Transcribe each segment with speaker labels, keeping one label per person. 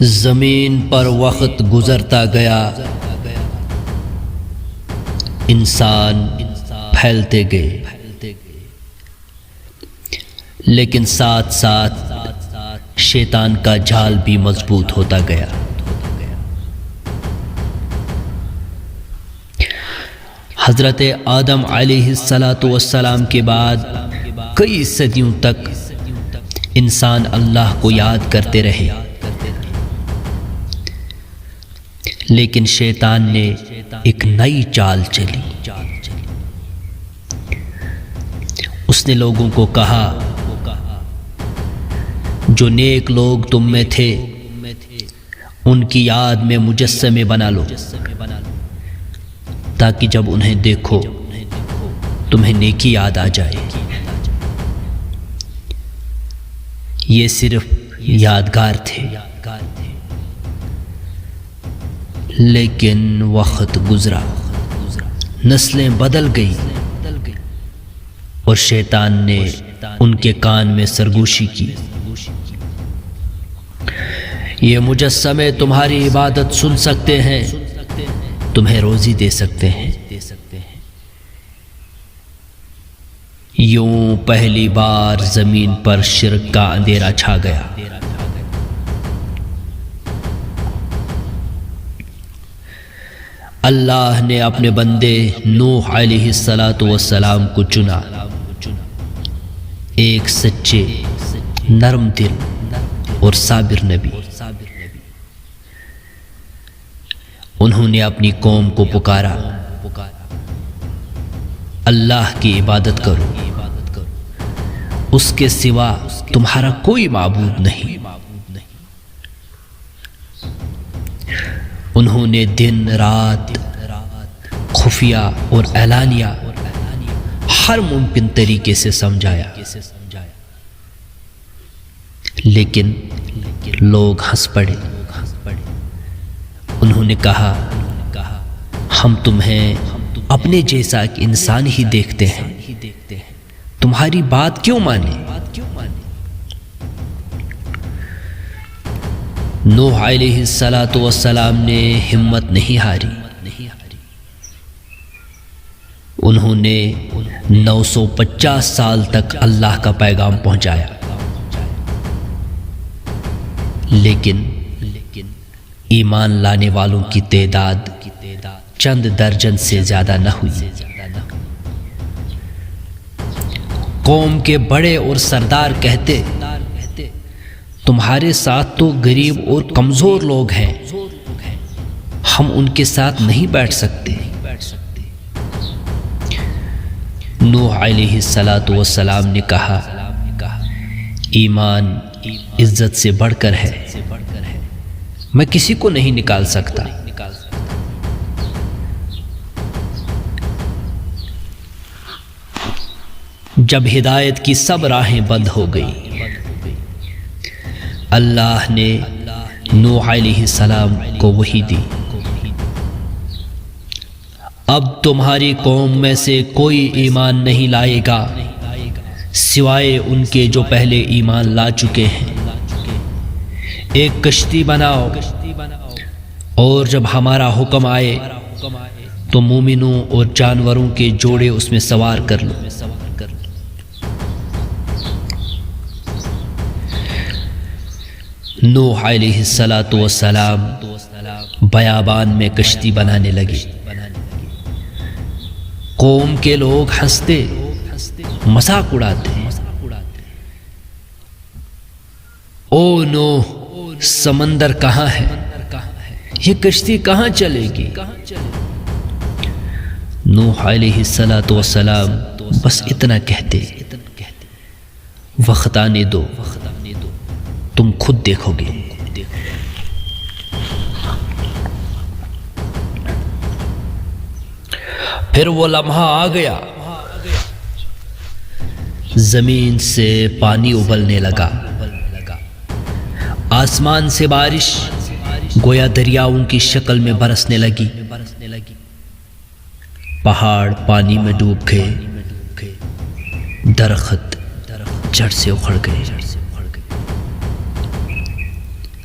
Speaker 1: زمین پر وقت گزرتا گیا، انسان پھیلتے گئے، لیکن ساتھ ساتھ شیطان کا جال بھی مضبوط ہوتا گیا۔ حضرت آدم علیہ السلام کے بعد کئی صدیوں تک انسان اللہ کو یاد کرتے رہے، لیکن شیطان نے ایک نئی چال چلی۔ اس نے لوگوں کو کہا، جو نیک لوگ تم میں تھے ان کی یاد میں مجسمے بنا لو، تاکہ جب انہیں دیکھو تمہیں نیکی یاد آ جائے۔ یہ صرف یادگار تھے، لیکن وقت گزرا، نسلیں بدل گئی، اور شیطان نے ان کے کان میں سرگوشی کی۔ یہ مجسمے تمہاری عبادت سن سکتے ہیں، تمہیں روزی دے سکتے ہیں۔ یوں پہلی بار زمین پر شرک کا اندھیرا چھا گیا۔ اللہ نے اپنے بندے نوح علیہ السلام کو چنا، ایک سچے، نرم دل اور صابر نبی۔ انہوں نے اپنی قوم کو پکارا، اللہ کی عبادت کرو، اس کے سوا تمہارا کوئی معبود نہیں۔ انہوں نے دن رات، خفیہ اور اعلانیہ ہر ممکن طریقے سے سمجھایا، لیکن لوگ ہنس پڑے۔ انہوں نے کہا، ہم تمہیں اپنے جیسا ایک انسان ہی دیکھتے ہیں، تمہاری بات کیوں مانیں؟ نوح علیہ السلام نے ہمت نہیں ہاری۔ انہوں نے 950 سال تک اللہ کا پیغام پہنچایا، لیکن ایمان لانے والوں کی تعداد چند درجن سے زیادہ نہ ہوئی۔ قوم کے بڑے اور سردار کہتے، تمہارے ساتھ تو غریب اور کمزور لوگ ہیں، ہم ان کے ساتھ نہیں بیٹھ سکتے۔ نوح علیہ السلام نے کہا، ایمان عزت سے بڑھ کر ہے، میں کسی کو نہیں نکال سکتا۔ جب ہدایت کی سب راہیں بند ہو گئی، اللہ نے نوح علیہ السلام کو وحی دی، اب تمہاری قوم میں سے کوئی ایمان نہیں لائے گا سوائے ان کے جو پہلے ایمان لا چکے ہیں۔ ایک کشتی بناؤ، اور جب ہمارا حکم آئے تو مومنوں اور جانوروں کے جوڑے اس میں سوار کر لو۔ نوح علیہ السلام بیابان میں کشتی بنانے لگے۔ قوم کے لوگ ہنستے، مذاق اڑاتے، او نوح، سمندر کہاں ہے؟ یہ کشتی کہاں چلے گی؟ نوح علیہ السلام بس اتنا کہتے، وقت آنے دو، تم خود دیکھو گے۔ پھر وہ لمحہ آ گیا، زمین سے پانی ابلنے لگا، آسمان سے بارش گویا دریاؤں کی شکل میں برسنے لگی، پہاڑ پانی میں ڈوب گئے، درخت جڑ سے اکھڑ گئے،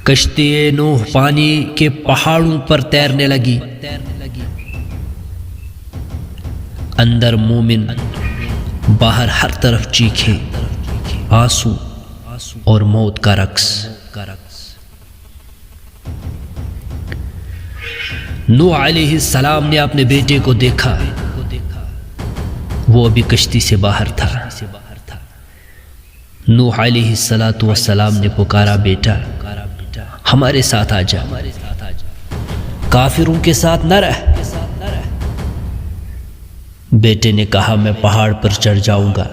Speaker 1: کشتی نوح پانی کے پہاڑوں پر تیرنے لگی۔ اندر مومن، باہر ہر طرف چیخیں، آنسو اور موت کا رقص۔ نوح علیہ السلام نے اپنے بیٹے کو دیکھا، وہ ابھی کشتی سے باہر تھا۔ نوح علیہ السلام نے پکارا، بیٹا ہمارے ساتھ آ جا، کافروں کے ساتھ نہ رہ۔ بیٹے نے کہا، میں پہاڑ پر چڑھ جاؤں گا،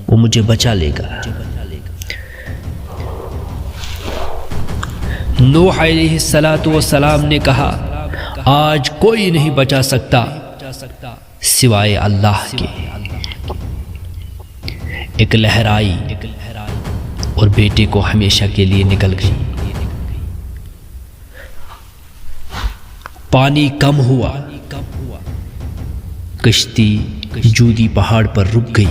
Speaker 1: وہ مجھے بچا لے گا۔ نوح علیہ السلام نے کہا، آج کوئی نہیں بچا سکتا سوائے اللہ کے۔ ایک لہر آئی اور بیٹے کو ہمیشہ کے لیے نکل گئی۔ پانی کم ہوا، کشتی جودی پہاڑ پر رک گئی۔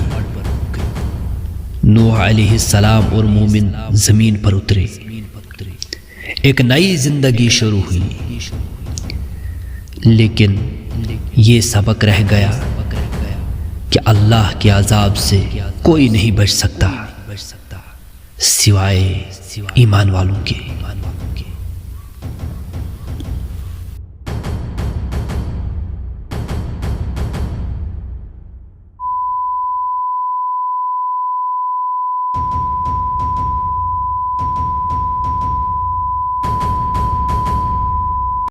Speaker 1: نوح علیہ السلام اور مومن زمین پر اترے۔ ایک نئی زندگی شروع ہوئی، لیکن یہ سبق رہ گیا کہ اللہ کے عذاب سے کوئی نہیں بچ سکتا سوائے ایمان والوں کے۔